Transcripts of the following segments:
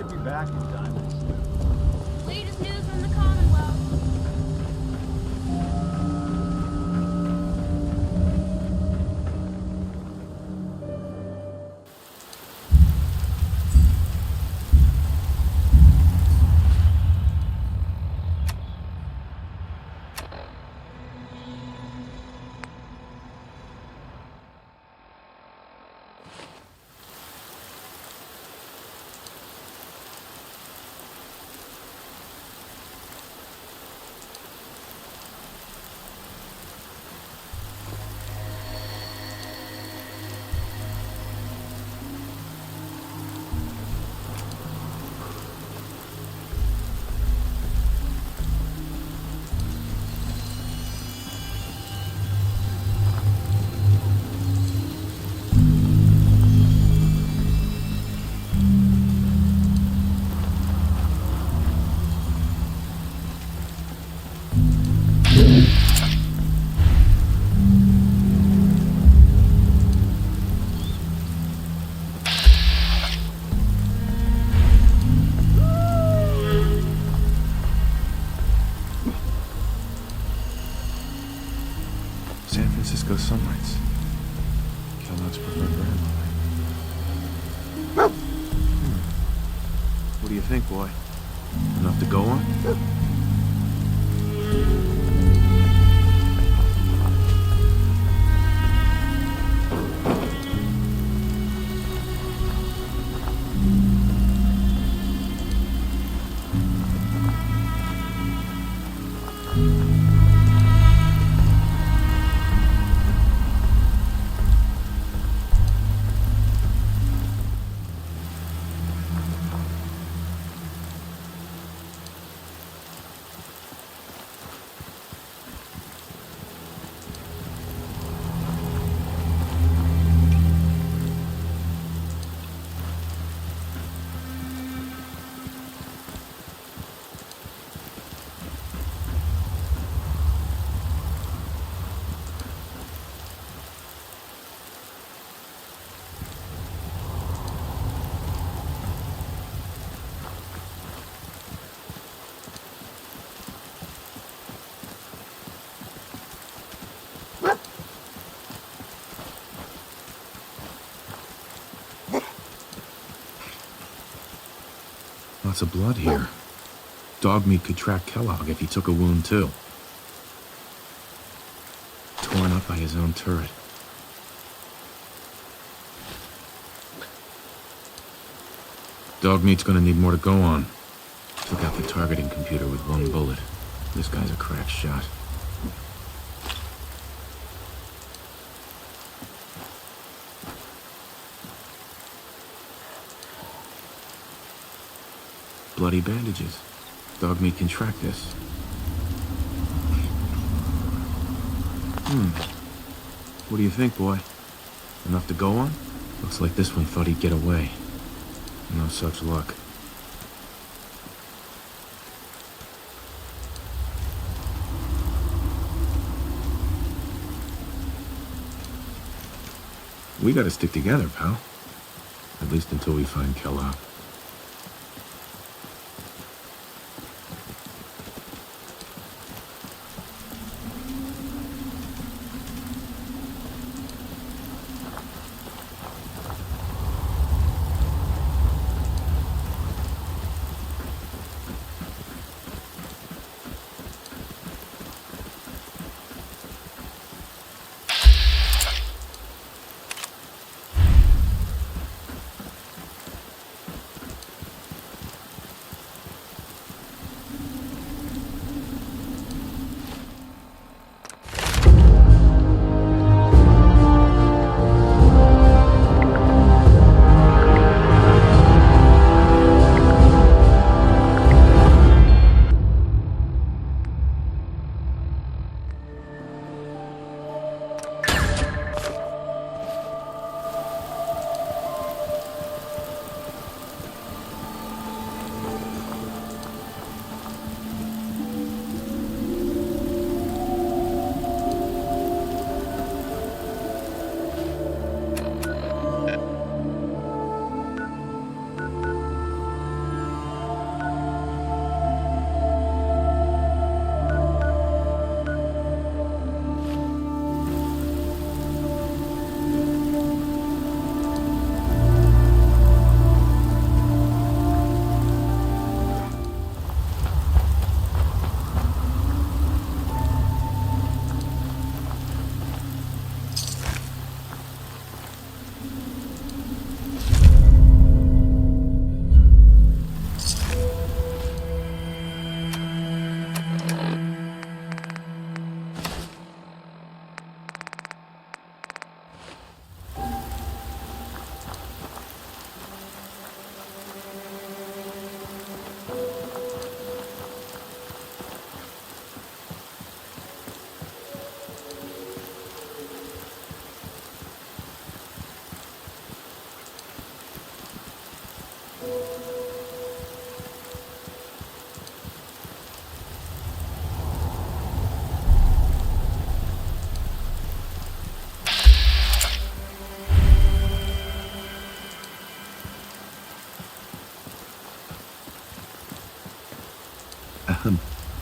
should be back in time. Latest news from the Commonwealth. San Francisco sunlights. Kellogg's preferred brand. What do you think, boy? Enough to go on? Lots of blood here. Dogmeat could track Kellogg if he took a wound too. Torn up by his own turret. Dogmeat's gonna need more to go on. Took out the targeting computer with one bullet. This guy's a crack shot. Bloody bandages. Dogmeat can track this. What do you think, boy? Enough to go on? Looks like this one thought he'd get away. No such luck. We gotta stick together, pal. At least until we find Kellogg.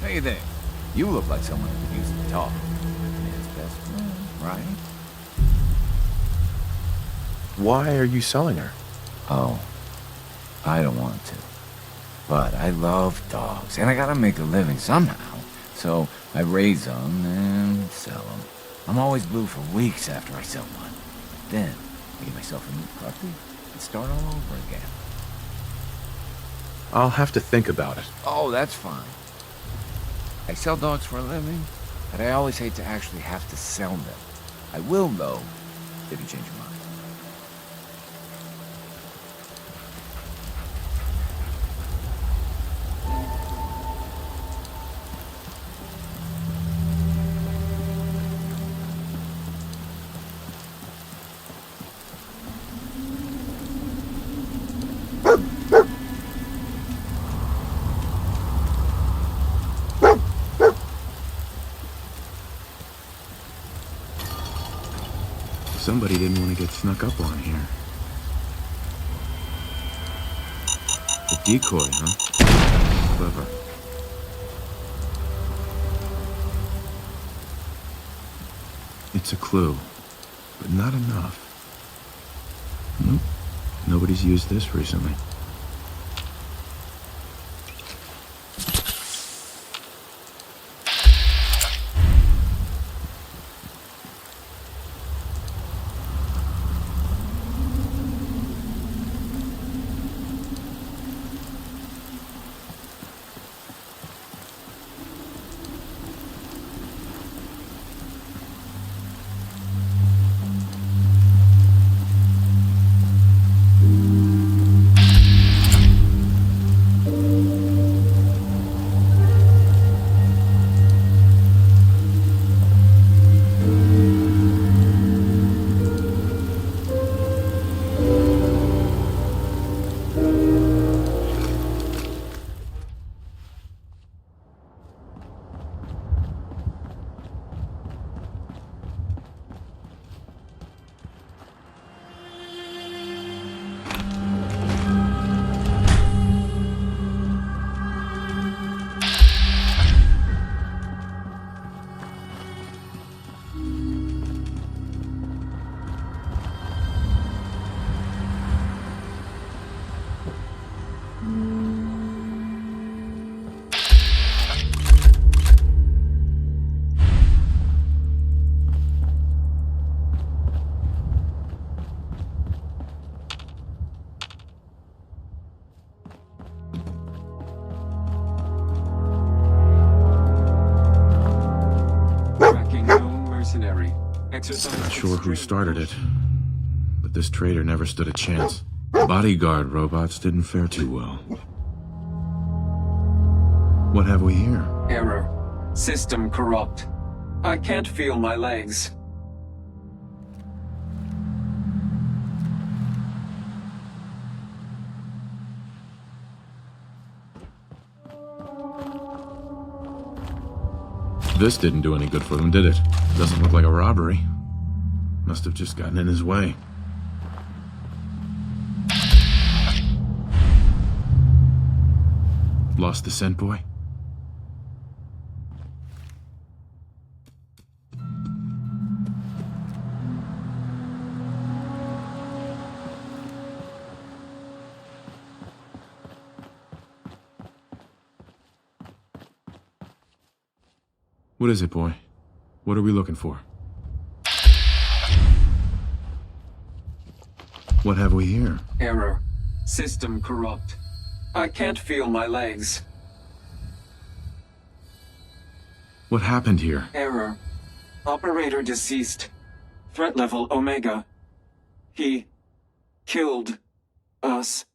Hey there. You look like someone who could use a talk. Man's best friend, right? Why are you selling her? Oh, I don't want to. But I love dogs, and I gotta make a living somehow. So I raise them and sell them. I'm always blue for weeks after I sell one. Then I get myself a new puppy and start all over again. I'll have to think about it. Oh, that's fine. I sell dogs for a living, but I always hate to actually have to sell them. I will, though, if you change your mind. Somebody didn't want to get snuck up on here. A decoy, huh? Clever. It's a clue, but not enough. Nope. Nobody's used this recently. Not sure who started it, but this traitor never stood a chance. Bodyguard robots didn't fare too well. What have we here? Error. System corrupt. I can't feel my legs. This didn't do any good for them, did it? Doesn't look like a robbery. Must have just gotten in his way. Lost the scent boy? What is it, boy? What are we looking for? What have we here? Error. System corrupt. I can't feel my legs. What happened here? Error. Operator deceased. Threat level Omega. He killed us.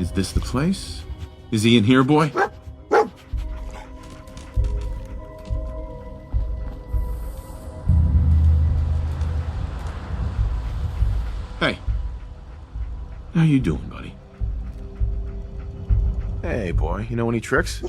Is this the place? Is he in here, boy? Hey. How you doing, buddy? Hey, boy, you know any tricks?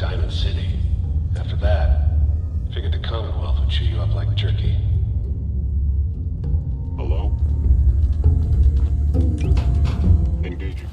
Diamond City. After that, figured the Commonwealth would chew you up like jerky. Hello? Engaging.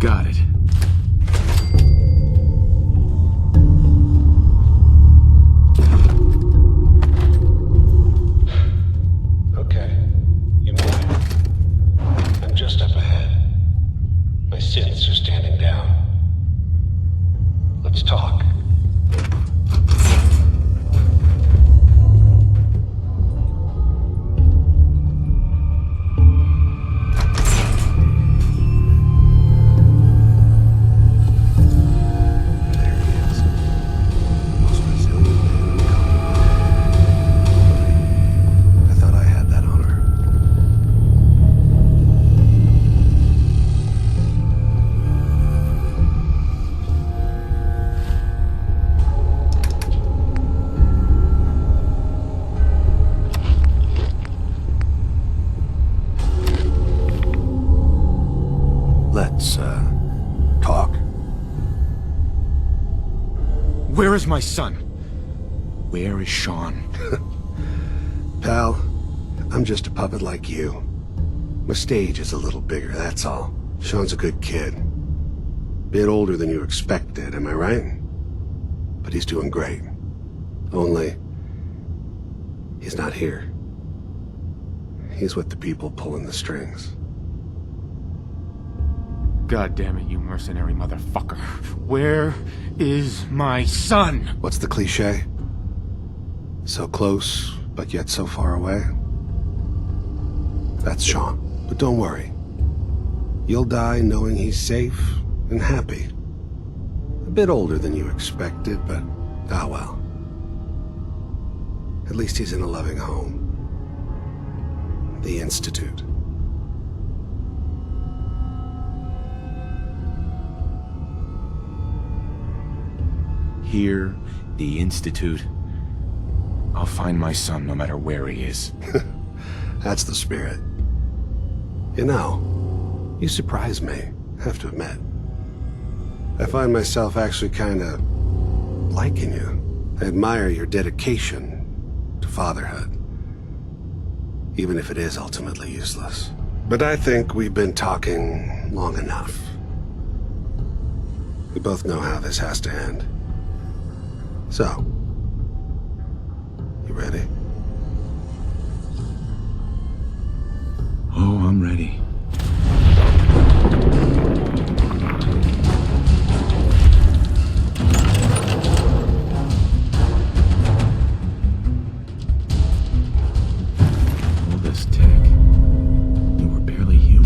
Got it. Okay. You made it. I'm just up ahead. My synths are standing down. Let's talk. Let's, talk. Where is my son? Where is Sean? Pal, I'm just a puppet like you. My stage is a little bigger, that's all. Sean's a good kid. Bit older than you expected, am I right? But he's doing great. Only, he's not here. He's with the people pulling the strings. God damn it, you mercenary motherfucker. Where is my son? What's the cliche? So close, but yet so far away? That's Sean. But don't worry. You'll die knowing he's safe and happy. A bit older than you expected, but ah well. At least he's in a loving home. The Institute. Here, the Institute. I'll find my son no matter where he is. That's the spirit. You know, you surprise me, have to admit. I find myself actually kinda liking you. I admire your dedication to fatherhood. Even if it is ultimately useless. But I think we've been talking long enough. We both know how this has to end. So, you ready? Oh, I'm ready. All this tech, and we're barely human.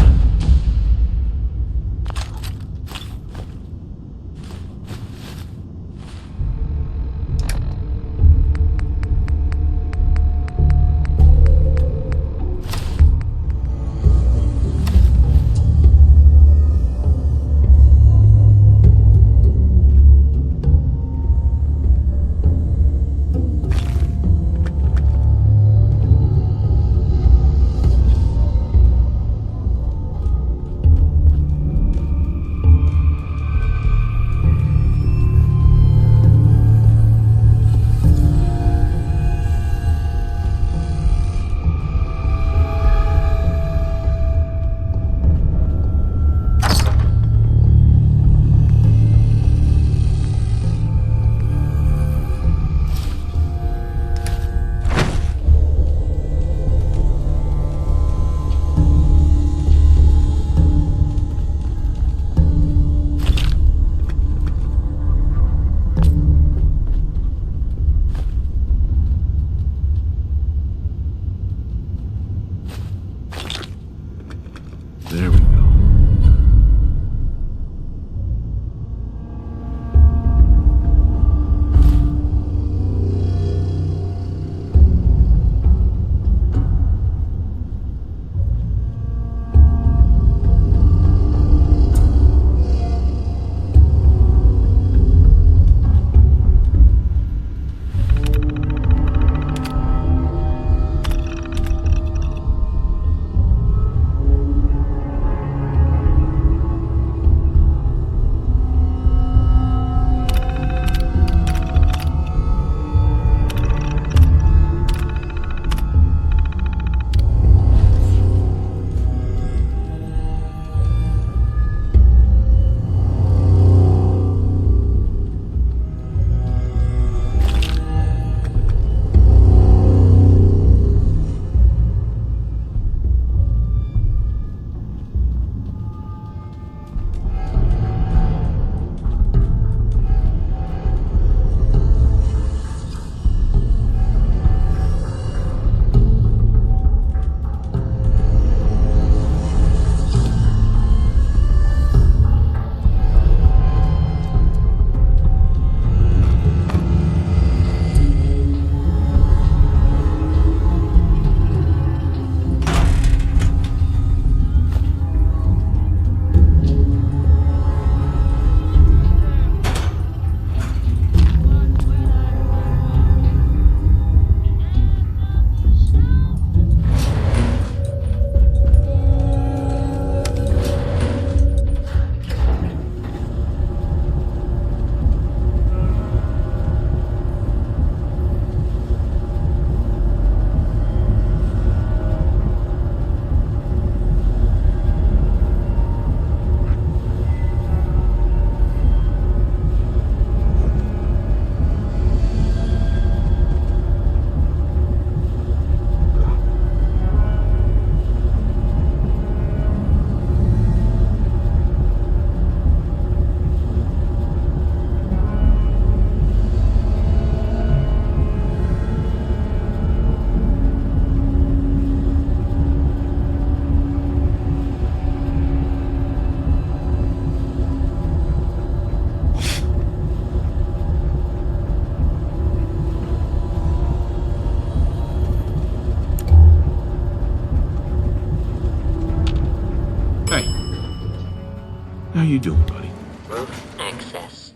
you doing, buddy? Roof access.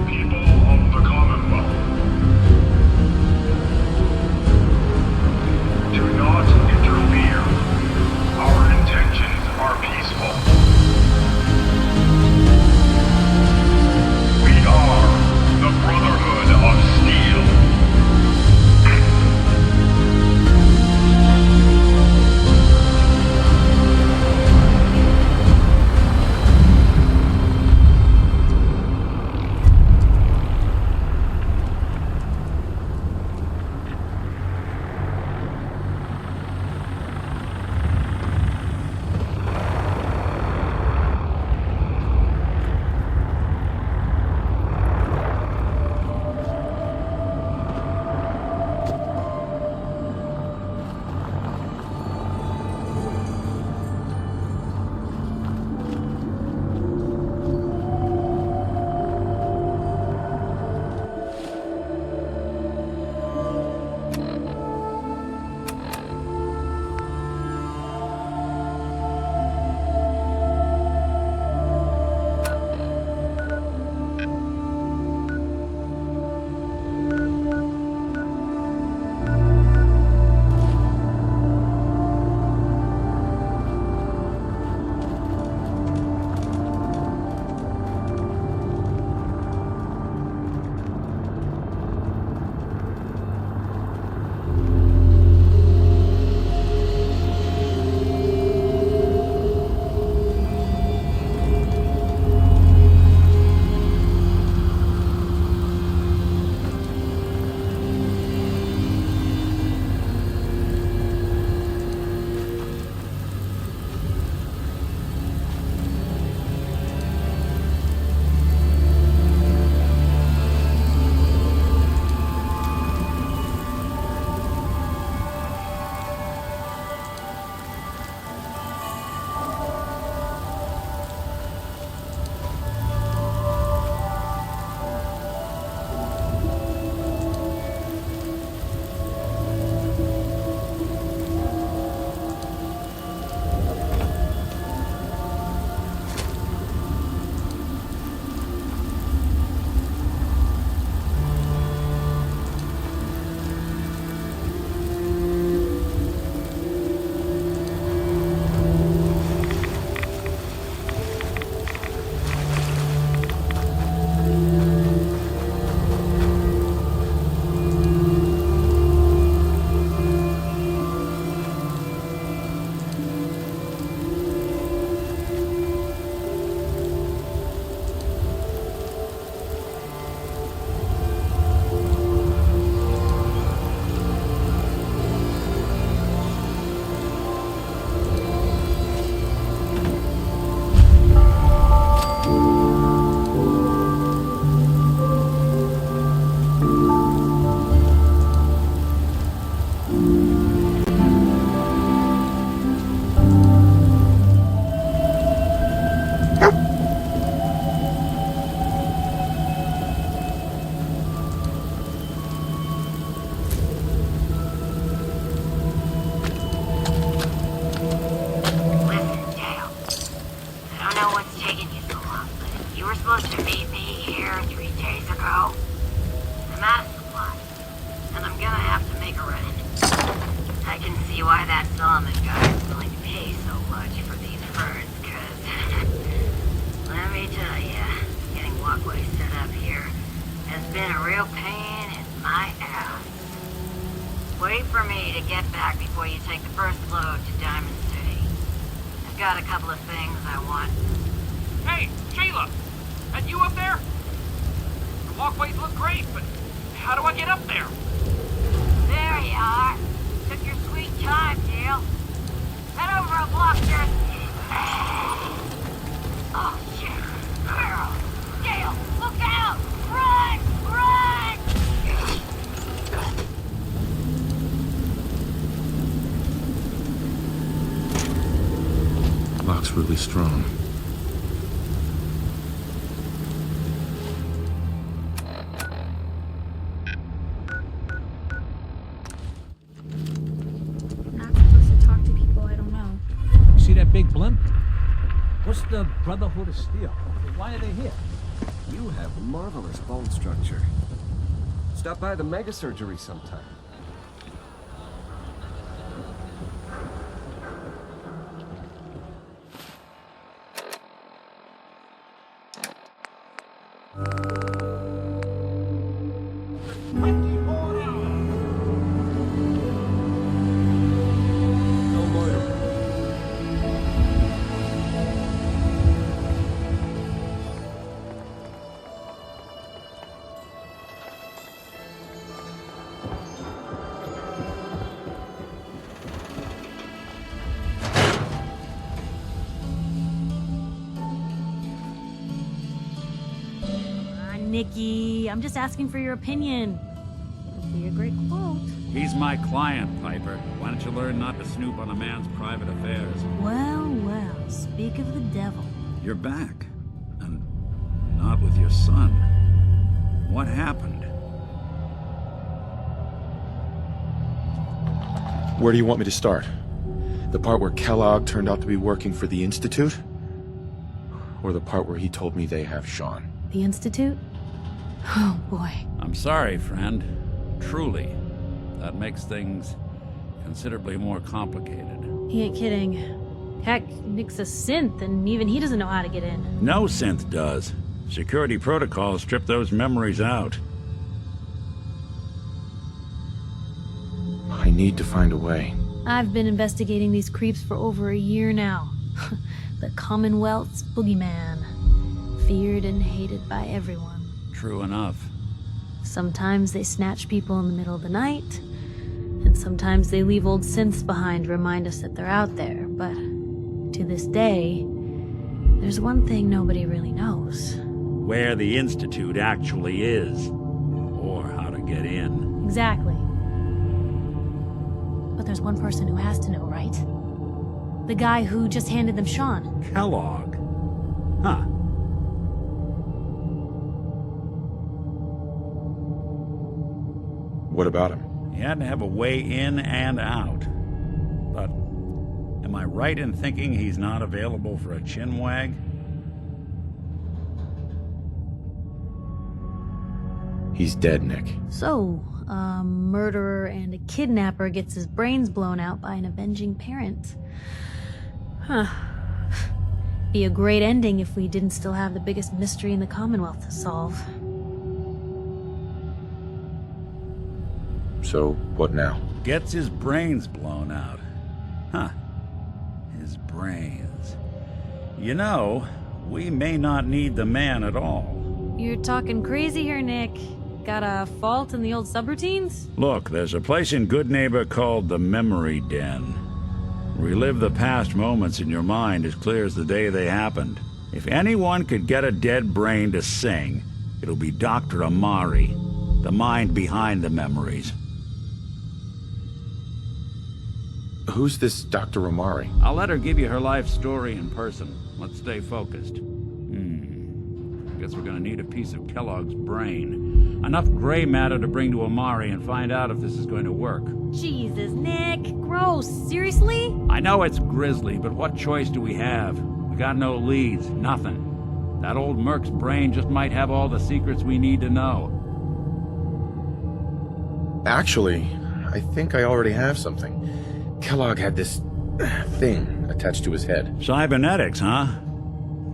People of the Commonwealth, do not interfere. Our intentions are peaceful. We are the Brotherhood of Steel. Wait for me to get back before you take the first load to Diamond City. I've got a couple of things I want. Hey, Sheila! That you up there? The walkways look great, but how do I get up there? There you are. Took your sweet time, Dale. Head over a block here. Oh, shit! Girl! Dale! Look out! Run! Run! Lock's really strong. Not supposed to talk to people I don't know. See that big blimp? What's the Brotherhood of Steel? Why are they here? You have marvelous bone structure. Stop by the mega surgery sometime. Nikki, I'm just asking for your opinion. It'd be a great quote. He's my client, Piper. Why don't you learn not to snoop on a man's private affairs? Well, well, speak of the devil. You're back. And not with your son. What happened? Where do you want me to start? The part where Kellogg turned out to be working for the Institute? Or the part where he told me they have Sean? The Institute? Oh, boy. I'm sorry, friend. Truly. That makes things considerably more complicated. He ain't kidding. Heck, Nick's a synth, and even he doesn't know how to get in. No synth does. Security protocols strip those memories out. I need to find a way. I've been investigating these creeps for over a year now. The Commonwealth's boogeyman. Feared and hated by everyone. True enough. Sometimes they snatch people in the middle of the night, and sometimes they leave old synths behind to remind us that they're out there, but to this day, there's one thing nobody really knows. Where the Institute actually is. Or how to get in. Exactly. But there's one person who has to know, right? The guy who just handed them Sean. Kellogg? Huh. What about him? He had to have a way in and out. But am I right in thinking he's not available for a chinwag? He's dead, Nick. So, a murderer and a kidnapper gets his brains blown out by an avenging parent. Huh. Be a great ending if we didn't still have the biggest mystery in the Commonwealth to solve. So, what now? Gets his brains blown out. Huh. His brains. You know, we may not need the man at all. You're talking crazy here, Nick. Got a fault in the old subroutines? Look, there's a place in Good Neighbor called the Memory Den. Relive the past moments in your mind as clear as the day they happened. If anyone could get a dead brain to sing, it'll be Dr. Amari, the mind behind the memories. Who's this Dr. Amari? I'll let her give you her life story in person. Let's stay focused. Guess we're gonna need a piece of Kellogg's brain. Enough gray matter to bring to Amari and find out if this is going to work. Jesus, Nick. Gross. Seriously? I know it's grisly, but what choice do we have? We got no leads, nothing. That old Merc's brain just might have all the secrets we need to know. Actually, I think I already have something. Kellogg had this thing attached to his head. Cybernetics, huh?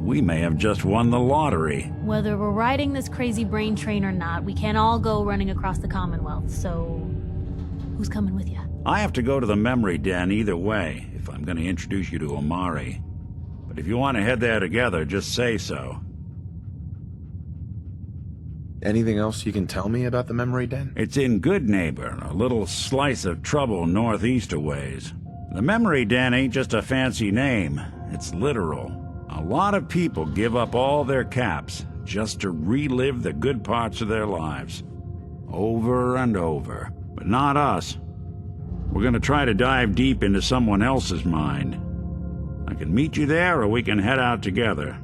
We may have just won the lottery. Whether we're riding this crazy brain train or not, we can't all go running across the Commonwealth, so who's coming with you? I have to go to the Memory Den either way, if I'm going to introduce you to Amari. But if you want to head there together, just say so. Anything else you can tell me about the Memory Den? It's in Good Neighbor, a little slice of trouble northeast a ways. The Memory Den ain't just a fancy name, it's literal. A lot of people give up all their caps just to relive the good parts of their lives. Over and over. But not us. We're gonna try to dive deep into someone else's mind. I can meet you there, or we can head out together.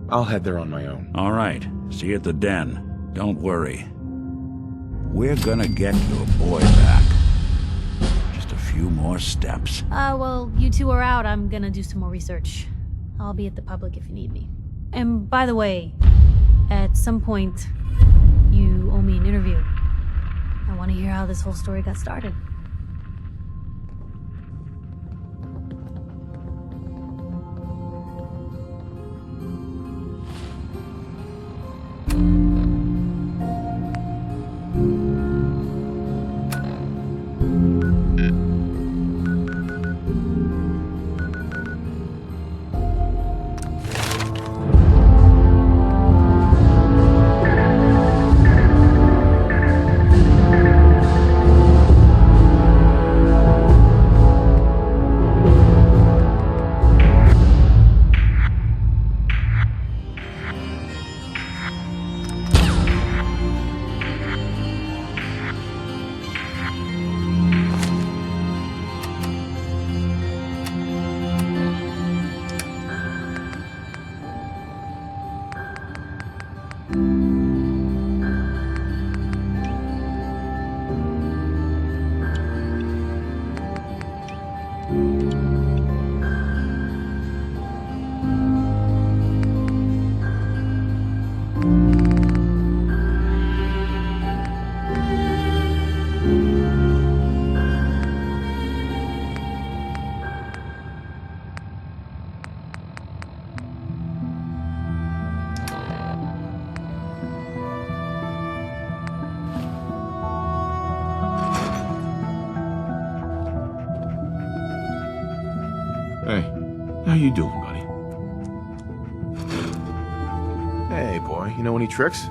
I'll head there on my own. All right. See you at the den. Don't worry. We're gonna get your boy back. Just a few more steps. Well, you two are out. I'm gonna do some more research. I'll be at the public if you need me. And by the way, at some point, you owe me an interview. I want to hear how this whole story got started. Hey, how you doing, buddy? Hey, boy, you know any tricks?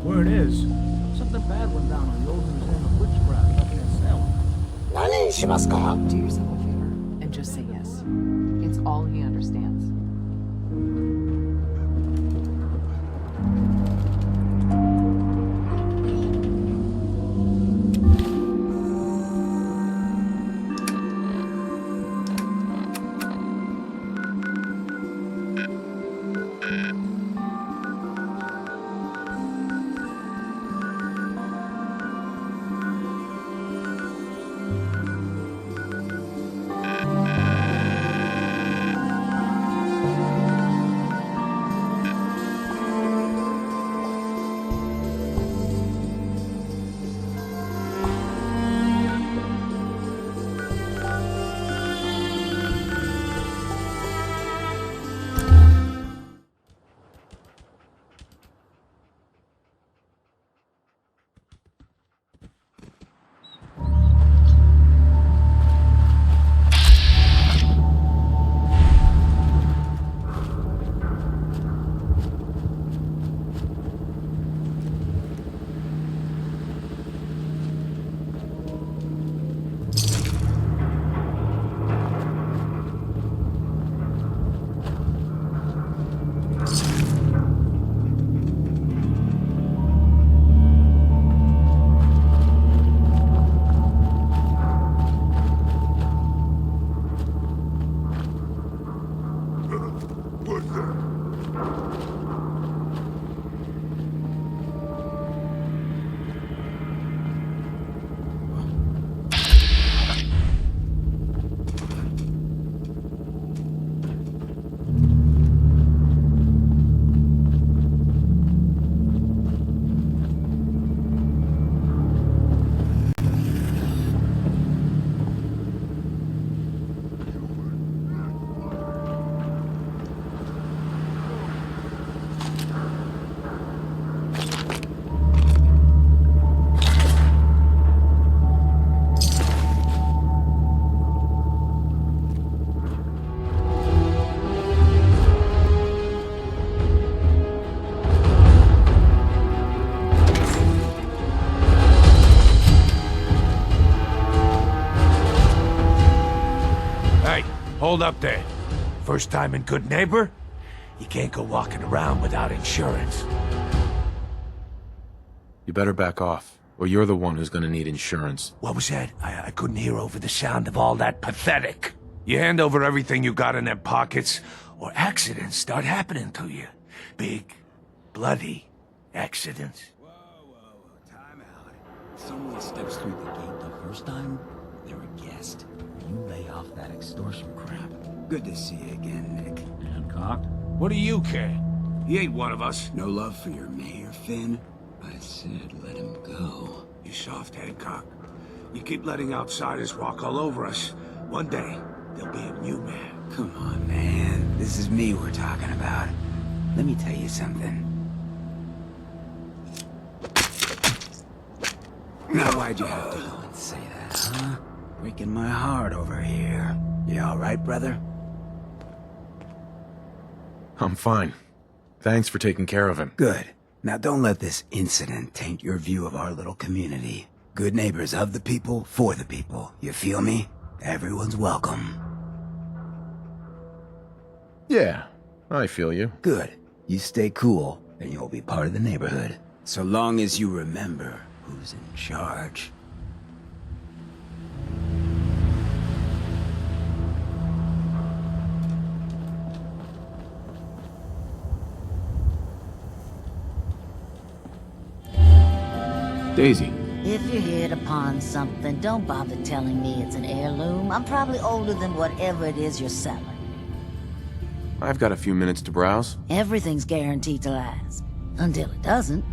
Word is, something bad went down on the old museum of witchcraft up near Salem. Do yourself a favor and just say yes. It's all he understands. hold up there. First time in Good Neighbor? You can't go walking around without insurance. You better back off, or you're the one who's gonna need insurance. What was that? I couldn't hear over the sound of all that pathetic. You hand over everything you got in them pockets, or accidents start happening to you. Big, bloody accidents. Time out. Someone steps through the gate the first time, they're a guest. You lay off that extortion crap. Good to see you again, Nick. Hancock? What do you care? He ain't one of us. No love for your mayor, Finn? I said let him go. You soft Hancock. You keep letting outsiders walk all over us. One day, there'll be a new man. Come on, man. This is me we're talking about. Let me tell you something. Now, why'd you have to go and say that, huh? Breaking my heart over here. You all right, brother? I'm fine. Thanks for taking care of him. Good. Now don't let this incident taint your view of our little community. Good neighbors of the people, for the people. You feel me? Everyone's welcome. Yeah, I feel you. Good. You stay cool, and you'll be part of the neighborhood. So long as you remember who's in charge. Daisy. If you hit upon something, don't bother telling me it's an heirloom. I'm probably older than whatever it is you're selling. I've got a few minutes to browse. Everything's guaranteed to last. Until it doesn't.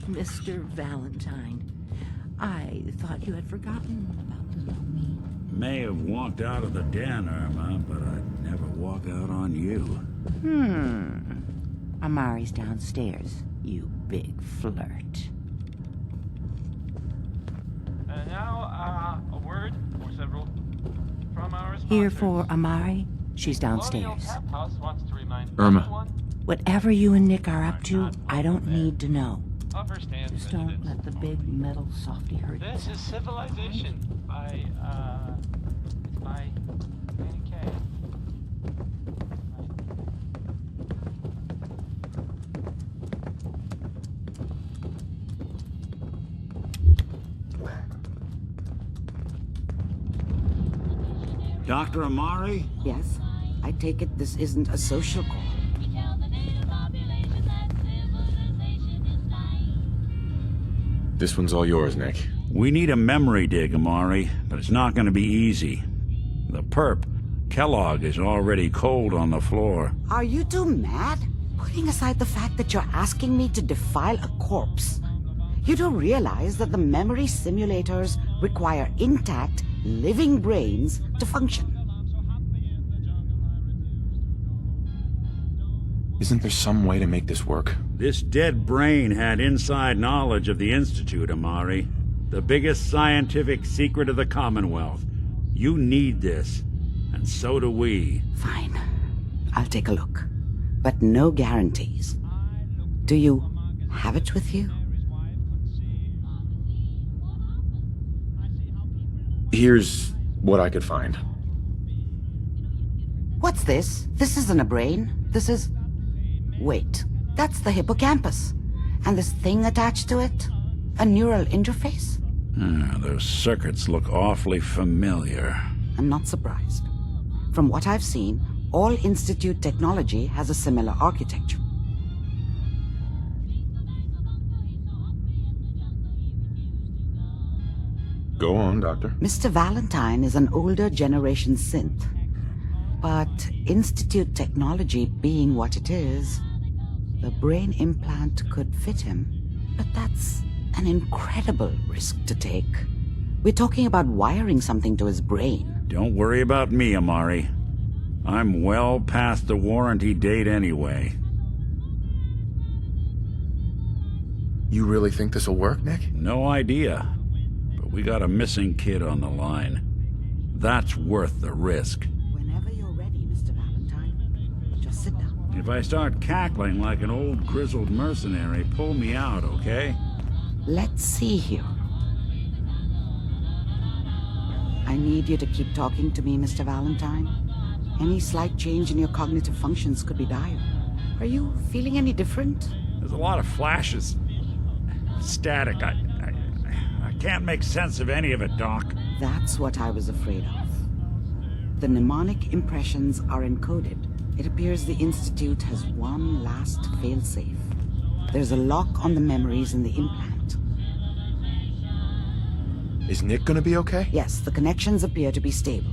Mr. Valentine. I thought you had forgotten about the Dogmeat. May have walked out of the den, Irma, but I'd never walk out on you. Amari's downstairs, you big flirt. And now, a word or several from our sponsors. Here for Amari. She's downstairs. Colonial Tap House wants to remind Irma. everyone Whatever you and Nick are up to, I don't need to know. of her stance Just that it don't is. let the big metal softy hurt you. This is Civilization by, it's by Danny Kaye. Dr. Amari? Yes? I take it this isn't a social call. This one's all yours, Nick. We need a memory dig, Amari, but it's not going to be easy. The perp, Kellogg, is already cold on the floor. Are you two mad? Putting aside the fact that you're asking me to defile a corpse, you don't realize that the memory simulators require intact, living brains to function. Isn't there some way to make this work? This dead brain had inside knowledge of the Institute, Amari. The biggest scientific secret of the Commonwealth. You need this, and so do we. Fine. I'll take a look. But no guarantees. Do you have it with you? Here's what I could find. What's this? This isn't a brain. This is... Wait, that's the hippocampus. And this thing attached to it? A neural interface? Those circuits look awfully familiar. I'm not surprised. From what I've seen, all Institute technology has a similar architecture. Go on, Doctor. Mr. Valentine is an older generation synth. But Institute technology being what it is, the brain implant could fit him. But that's an incredible risk to take. We're talking about wiring something to his brain. Don't worry about me, Amari. I'm well past the warranty date anyway. You really think this'll work, Nick? No idea. But we got a missing kid on the line. That's worth the risk. Whenever you're ready, Mr. Valentine, just sit down. If I start cackling like an old grizzled mercenary, pull me out, okay? Let's see here. I need you to keep talking to me, Mr. Valentine. Any slight change in your cognitive functions could be dire. Are you feeling any different? There's a lot of flashes. Static. I can't make sense of any of it, Doc. That's what I was afraid of. The mnemonic impressions are encoded. It appears the Institute has one last failsafe. There's a lock on the memories in the implant. Is Nick gonna be okay? Yes, the connections appear to be stable.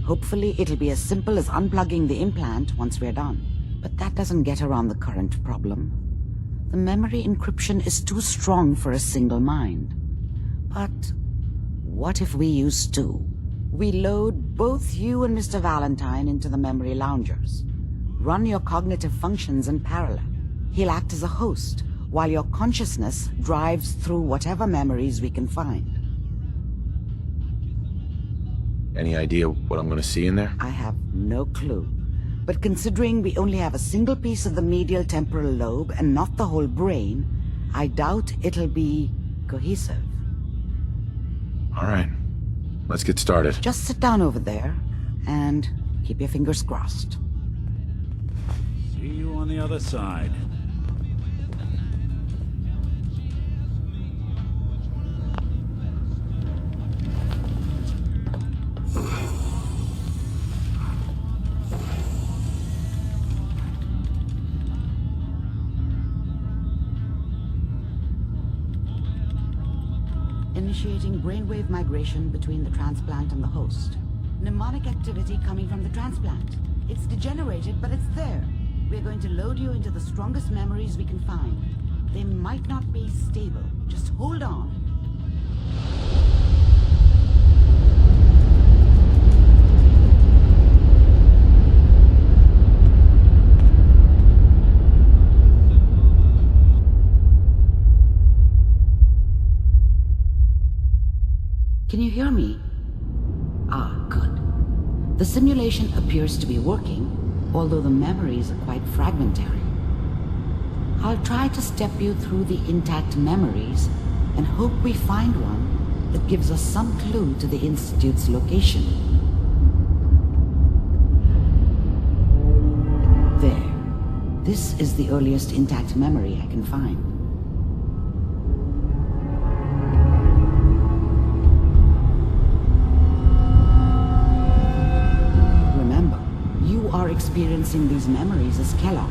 Hopefully it'll be as simple as unplugging the implant once we're done. But that doesn't get around the current problem. The memory encryption is too strong for a single mind. But what if we use two? We load both you and Mr. Valentine into the memory loungers. Run your cognitive functions in parallel. He'll act as a host, while your consciousness drives through whatever memories we can find. Any idea what I'm gonna see in there? I have no clue. But considering we only have a single piece of the medial temporal lobe and not the whole brain, I doubt it'll be cohesive. All right, let's get started. Just sit down over there and keep your fingers crossed. See you on the other side. Initiating brainwave migration between the transplant and the host. Mnemonic activity coming from the transplant. It's degenerated, but it's there. We're going to load you into the strongest memories we can find. They might not be stable. Just hold on. Can you hear me? Ah, good. The simulation appears to be working, although the memories are quite fragmentary. I'll try to step you through the intact memories and hope we find one that gives us some clue to the Institute's location. There. This is the earliest intact memory I can find. Experiencing these memories as Kellogg.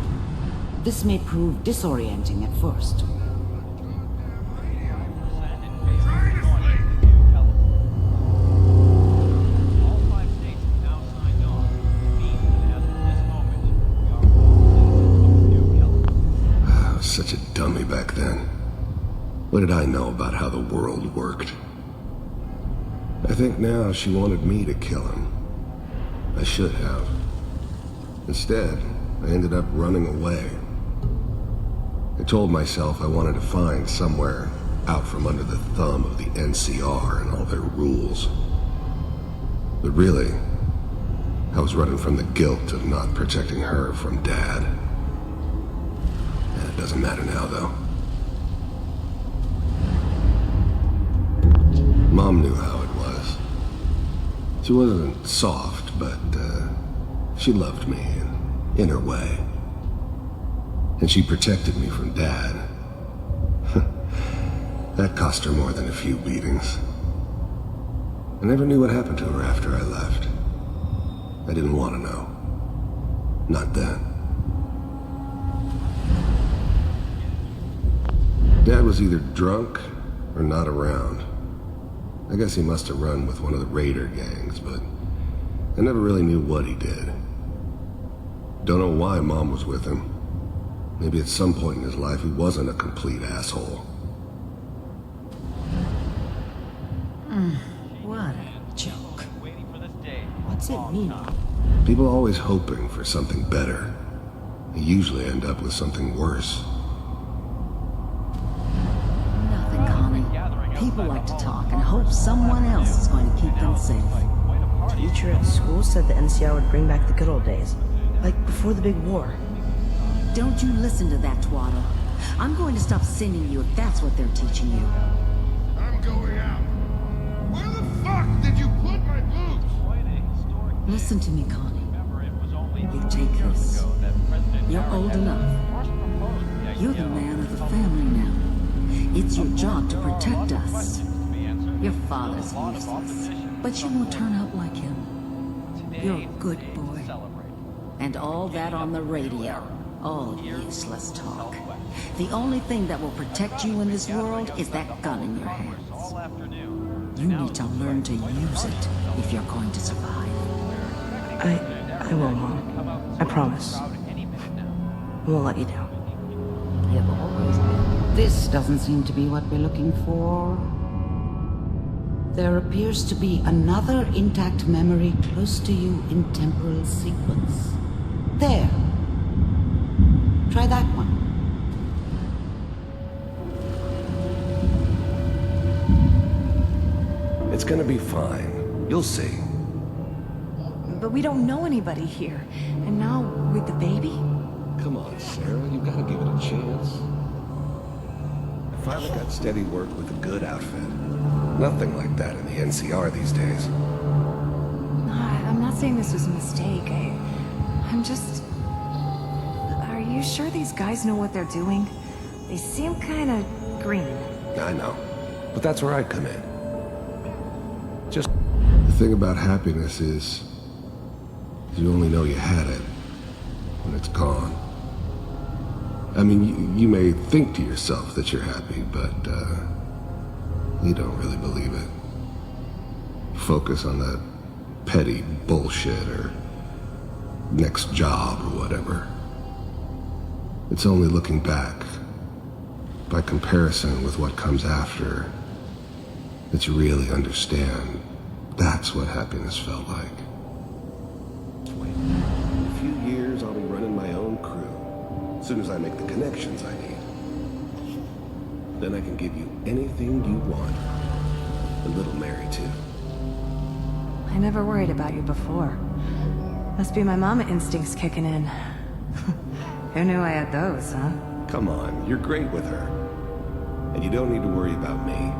This may prove disorienting at first. I was such a dummy back then. What did I know about how the world worked? I think now she wanted me to kill him. I should have. Instead, I ended up running away. I told myself I wanted to find somewhere out from under the thumb of the NCR and all their rules. But really, I was running from the guilt of not protecting her from Dad. And it doesn't matter now, though. Mom knew how it was. She wasn't soft, but she loved me in her way. And she protected me from Dad. That cost her more than a few beatings. I never knew what happened to her after I left. I didn't want to know. Not then. Dad was either drunk or not around. I guess he must have run with one of the raider gangs, but I never really knew what he did. Don't know why Mom was with him. Maybe at some point in his life he wasn't a complete asshole. What a joke. What's it mean? People are always hoping for something better. They usually end up with something worse. Nothing, Connie. People like to talk and hope someone else is going to keep them safe. Teacher at school said the NCR would bring back the good old days. Like before the big war. Don't you listen to that twaddle. I'm going to stop singing you if that's what they're teaching you. I'm going out. Where the fuck did you put my boots? Listen to me, Connie. You take this. You're old enough. You're the man of the family now. It's your job to protect us. Your father's useless, but you won't turn out like him. You're a good boy. And all that on the radio. All useless talk. The only thing that will protect you in this world is that gun in your hands. You need to learn to use it if you're going to survive. I will, Mom. I promise. I won't let you down. You've always been. This doesn't seem to be what we're looking for. There appears to be another intact memory close to you in temporal sequence. There. Try that one. It's gonna be fine. You'll see. But we don't know anybody here. And now, with the baby? Come on, Sarah. You gotta give it a chance. I finally got steady work with a good outfit. Nothing like that in the NCR these days. I'm not saying this was a mistake. I'm just... Are you sure these guys know what they're doing? They seem kinda green. I know. But that's where I come in. Just... The thing about happiness is... you only know you had it when it's gone. I mean, you may think to yourself that you're happy, but you don't really believe it. Focus on that petty bullshit or next job or whatever. It's only looking back, by comparison with what comes after, that you really understand that's what happiness felt like. In a few years, I'll be running my own crew. As soon as I make the connections I need. Then I can give you anything you want. A little Mary, too. I never worried about you before. Must be my mama instincts kicking in. Who knew I had those, huh? Come on, you're great with her. And you don't need to worry about me.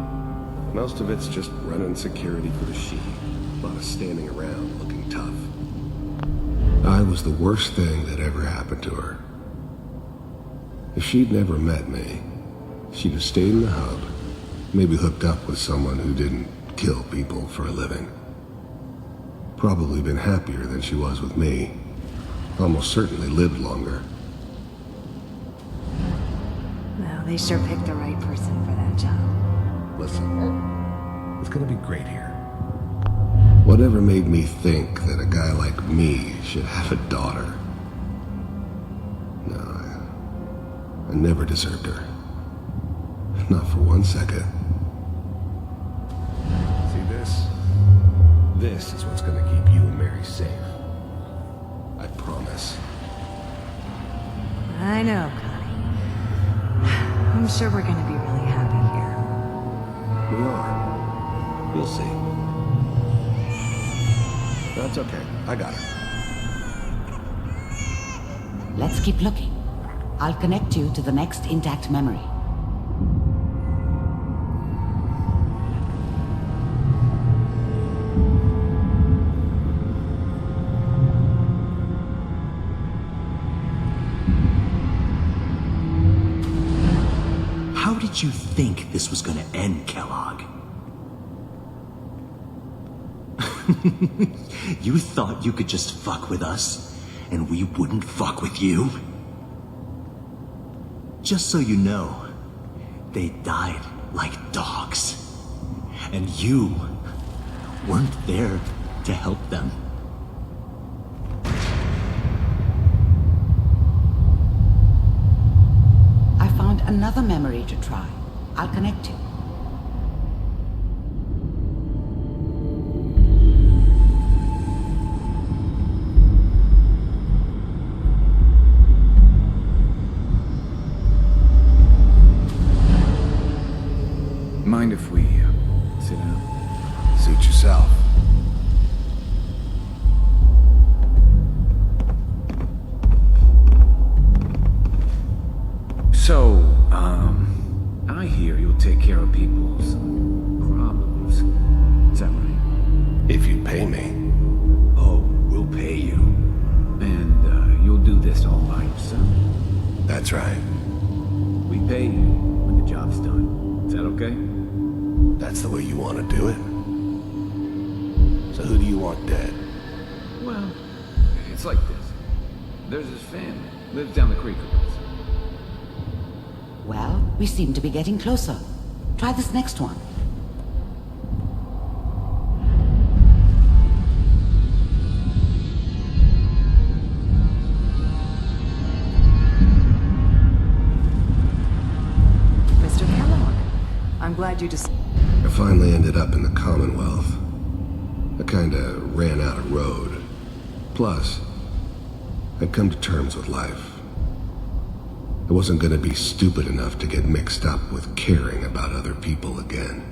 Most of it's just running security for the she. A lot of standing around looking tough. I was the worst thing that ever happened to her. If she'd never met me, she'd have stayed in the hub, maybe hooked up with someone who didn't kill people for a living. Probably been happier than she was with me. Almost certainly lived longer. Well, they sure picked the right person for that job. Listen, it's gonna be great here. Whatever made me think that a guy like me should have a daughter? No, I never deserved her. Not for 1 second. See this? This is what's gonna keep you and Mary safe. I promise. I know, Connie. I'm sure we're gonna be really happy here. We are. You'll see. That's okay. I got it. Let's keep looking. I'll connect you to the next intact memory. How did you think this was gonna end, Kellogg? You thought you could just fuck with us, and we wouldn't fuck with you? Just so you know, they died like dogs. And you weren't there to help them. I found another memory to try. I'll connect you. Mind if we sit down? Suit yourself. So, I hear you'll take care of people's problems. Is that right? If you pay me. Oh, we'll pay you. And, you'll do this all by yourself? That's right. We pay you when the job's done. Is that okay? That's the way you want to do it? So who do you want dead? Well, it's like this. There's his family. Lives down the creek with us. Well, we seem to be getting closer. Try this next one. Mr. Kellogg, I'm glad you just... I finally ended up in the Commonwealth. I kinda ran out of road. Plus, I'd come to terms with life. I wasn't gonna be stupid enough to get mixed up with caring about other people again.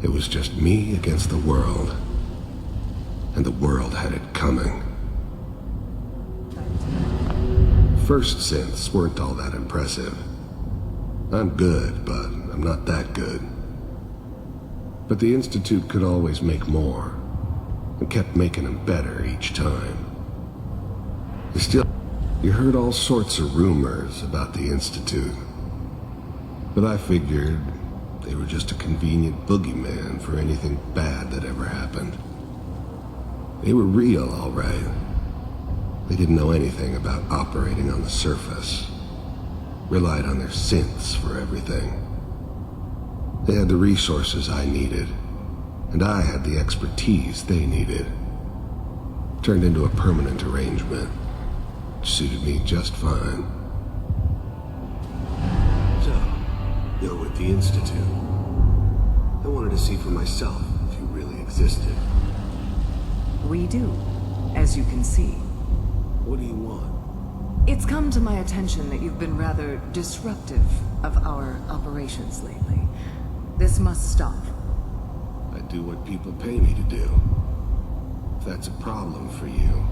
It was just me against the world. And the world had it coming. First synths weren't all that impressive. I'm good, but I'm not that good. But the Institute could always make more, and kept making them better each time. You heard all sorts of rumors about the Institute, but I figured they were just a convenient boogeyman for anything bad that ever happened. They were real, all right. They didn't know anything about operating on the surface. Relied on their synths for everything. They had the resources I needed, and I had the expertise they needed. Turned into a permanent arrangement, which suited me just fine. So, you're with the Institute. I wanted to see for myself if you really existed. We do, as you can see. What do you want? It's come to my attention that you've been rather disruptive of our operations lately. This must stop. I do what people pay me to do. If that's a problem for you,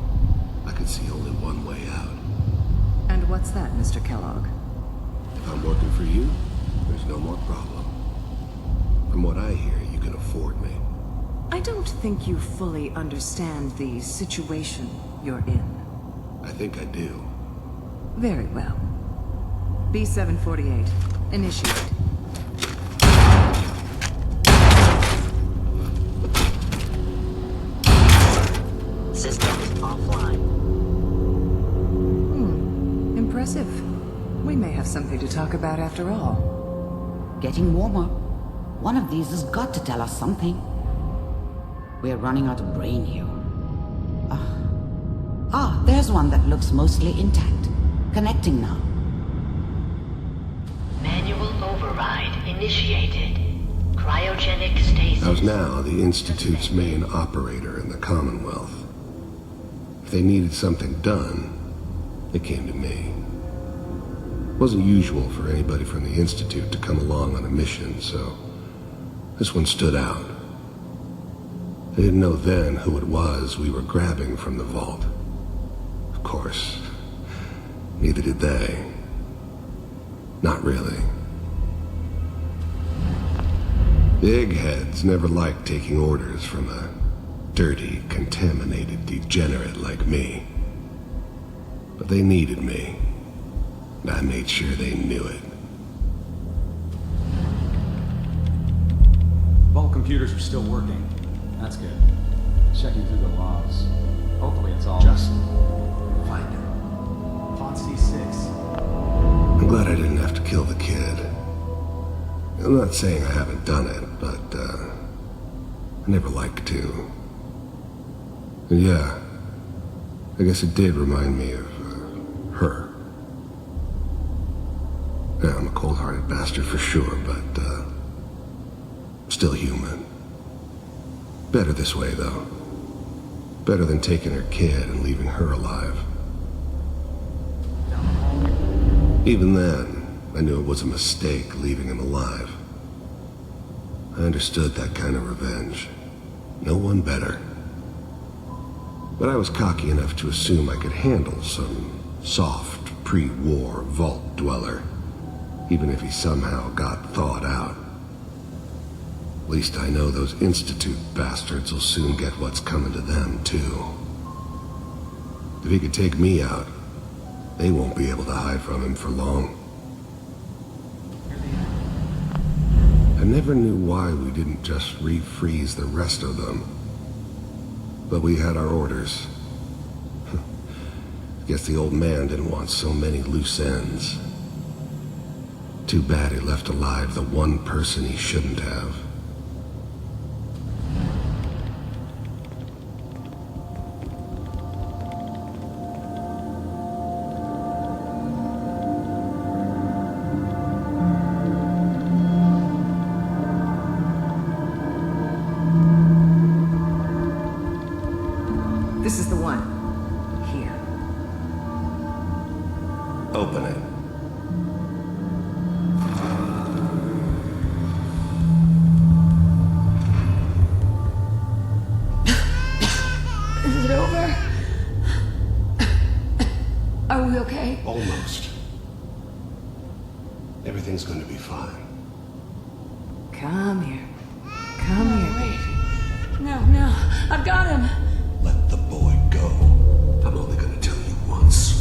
I could see only one way out. And what's that, Mr. Kellogg? If I'm working for you, there's no more problem. From what I hear, you can afford me. I don't think you fully understand the situation you're in. I think I do. Very well. B-748, initiate. Systems offline. Impressive. We may have something to talk about after all. Getting warmer. One of these has got to tell us something. We're running out of brain here. There's one that looks mostly intact. Connecting now. Manual override initiated. Cryogenic stasis. I was now the Institute's main operator in the Commonwealth. If they needed something done, they came to me. It wasn't usual for anybody from the Institute to come along on a mission, so this one stood out. They didn't know then who it was we were grabbing from the vault. Of course, Neither did they. Not really. The eggheads never liked taking orders from a dirty, contaminated degenerate like me. But they needed me, and I made sure they knew it. Vault computers are still working. That's good. Checking through the logs. Hopefully it's all... Just find him. Pod C6. I'm glad I didn't have to kill the kid. I'm not saying I haven't done it, but, I never liked to. And yeah, I guess it did remind me of, her. Yeah, I'm a cold-hearted bastard for sure, but, still human. Better this way, though. Better than taking her kid and leaving her alive. Even then, I knew it was a mistake leaving him alive. I understood that kind of revenge. No one better. But I was cocky enough to assume I could handle some soft, pre-war vault dweller, even if he somehow got thawed out. At least I know those Institute bastards will soon get what's coming to them, too. If he could take me out, they won't be able to hide from him for long. I never knew why we didn't just refreeze the rest of them. But we had our orders. Guess the old man didn't want so many loose ends. Too bad he left alive the one person he shouldn't have. This is the one. Here. Open it. Is it over? Are we okay? Almost. Everything's going to be fine. Come here. Come here, baby. No, I've got him. Let the boy go. I'm only going to tell you once.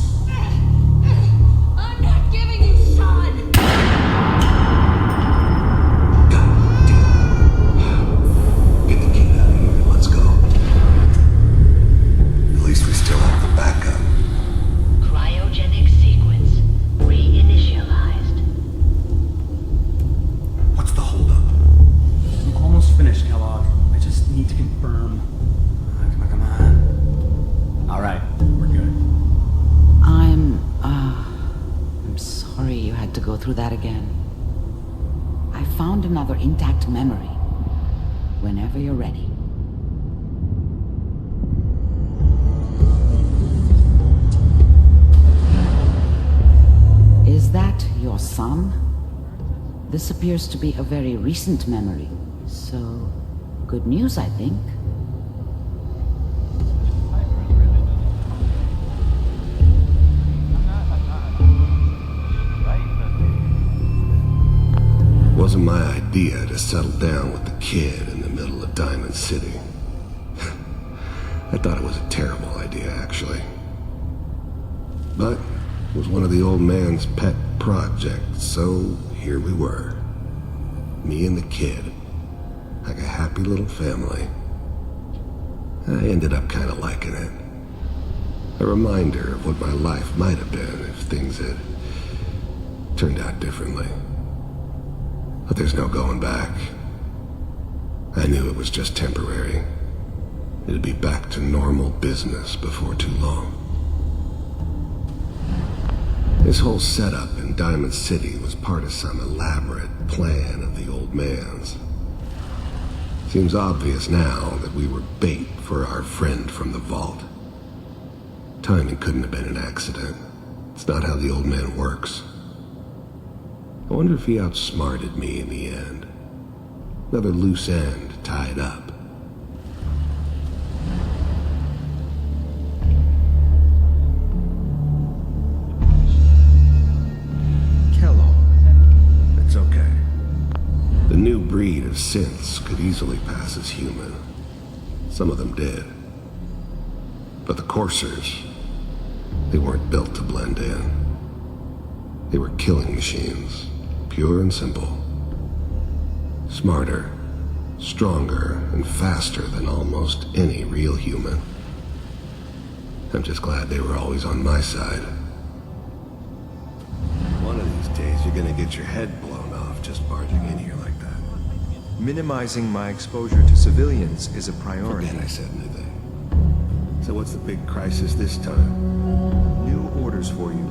I'm not giving you Sean. Get the kid out of here and let's go. At least we still have the backup. Cryogenic sequence reinitialized. What's the holdup? I'm almost finished, Kellogg. I just need to confirm. Come on. All right, we're good. I'm sorry you had to go through that again. I found another intact memory. Whenever you're ready. Is that your son? This appears to be a very recent memory, so good news, I think. It wasn't my idea to settle down with the kid in the middle of Diamond City. I thought it was a terrible idea, actually. But it was one of the old man's pet projects, so here we were. Me and the kid. Like a happy little family. I ended up kind of liking it. A reminder of what my life might have been if things had turned out differently. But there's no going back. I knew it was just temporary. It'd be back to normal business before too long. This whole setup in Diamond City was part of some elaborate plan of the old man's. Seems obvious now that we were bait for our friend from the vault. Timing couldn't have been an accident. It's not how the old man works. I wonder if he outsmarted me in the end. Another loose end tied up. breed of synths could easily pass as human. Some of them did. But the coursers, they weren't built to blend in. They were killing machines, pure and simple. Smarter, stronger, and faster than almost any real human. I'm just glad they were always on my side. One of these days, you're gonna get your head blown off just barging in here like that. Minimizing my exposure to civilians is a priority. Forget I said anything. So what's the big crisis this time? New orders for you.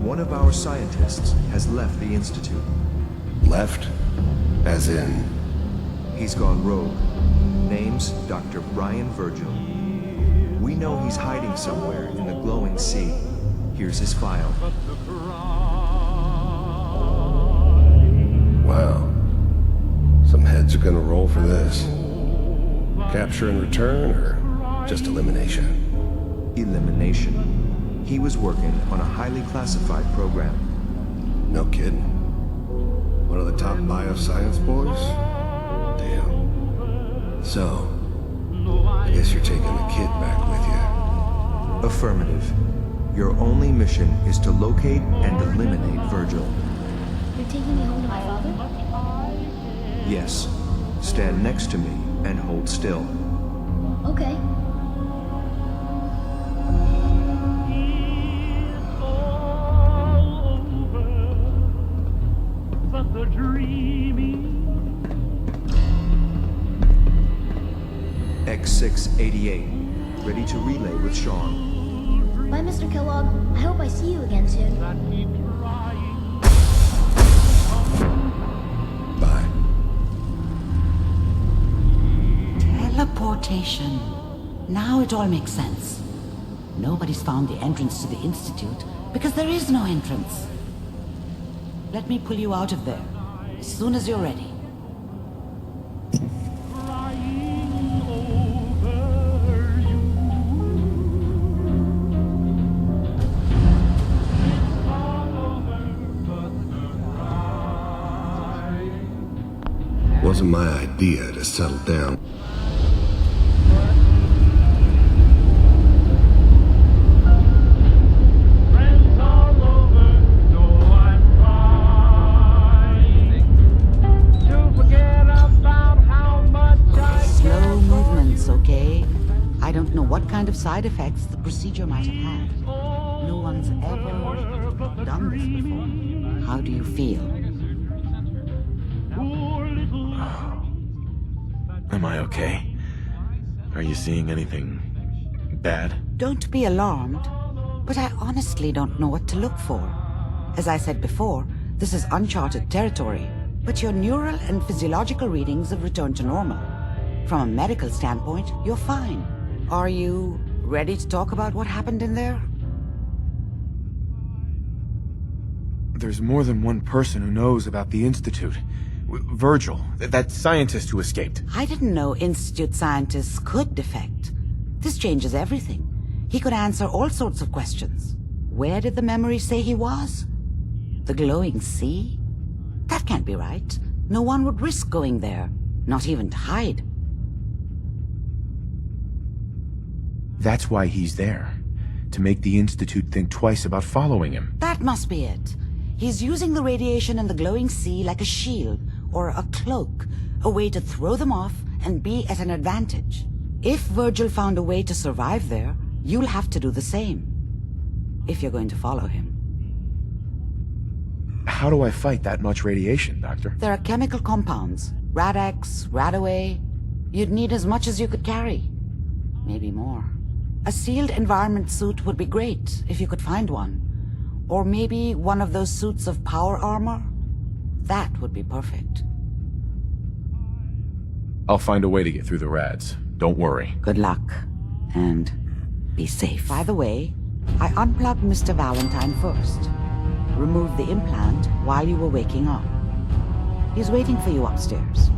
One of our scientists has left the Institute. Left? As in? He's gone rogue. Name's Dr. Brian Virgil. We know he's hiding somewhere in the glowing sea. Here's his file. Wow. Some heads are gonna roll for this. Capture and return, or just elimination? Elimination. He was working on a highly classified program. No kidding. One of the top bioscience boys? Damn. So, I guess you're taking the kid back with you. Affirmative. Your only mission is to locate and eliminate Virgil. You're taking me home to my father? Yes. Stand next to me and hold still. Okay. X688. Ready to relay with Sean. Bye, Mr. Kellogg. I hope I see you again soon. Bye. Teleportation. Now it all makes sense. Nobody's found the entrance to the Institute because there is no entrance. Let me pull you out of there as soon as you're ready. Wasn't my idea to settle down. Slow movements, okay? I don't know what kind of side effects the procedure might have had. No one's ever done this before. How do you feel? Am I okay? Are you seeing anything bad? Don't be alarmed, but I honestly don't know what to look for. As I said before, this is uncharted territory, but your neural and physiological readings have returned to normal. From a medical standpoint, you're fine. Are you ready to talk about what happened in there? There's more than one person who knows about the Institute. Virgil, that scientist who escaped. I didn't know Institute scientists could defect. This changes everything. He could answer all sorts of questions. Where did the memory say he was? The glowing sea? That can't be right. No one would risk going there, not even to hide. That's why he's there. To make the Institute think twice about following him. That must be it. He's using the radiation in the glowing sea like a shield or a cloak, a way to throw them off and be at an advantage. If Virgil found a way to survive there, you'll have to do the same. If you're going to follow him. How do I fight that much radiation, Doctor? There are chemical compounds. Rad-X, Radaway. You'd need as much as you could carry. Maybe more. A sealed environment suit would be great, if you could find one. Or maybe one of those suits of power armor? That would be perfect. I'll find a way to get through the rads. Don't worry. Good luck. And be safe. By the way, I unplugged Mr. Valentine first. Removed the implant while you were waking up. He's waiting for you upstairs.